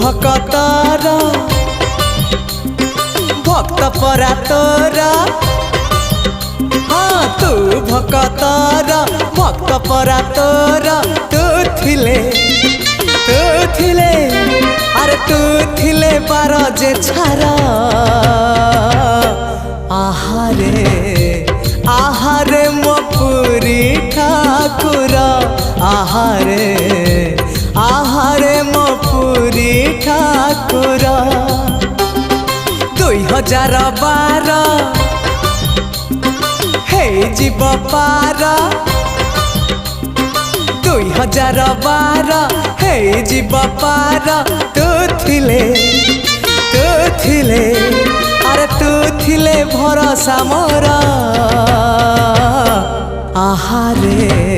भक्तर भक्त परा तोर हाँ तू भक्तर भक्त परा तोर तू थिले अरे तू थिले बार जे छारा आहारे मो पुरी ठाकुर आहारे मो पुरी ठाकुर 2012 हे जीव पार 2012 हे जीव पार तू थिले अरे तू थिले भरोसा मोर आहारे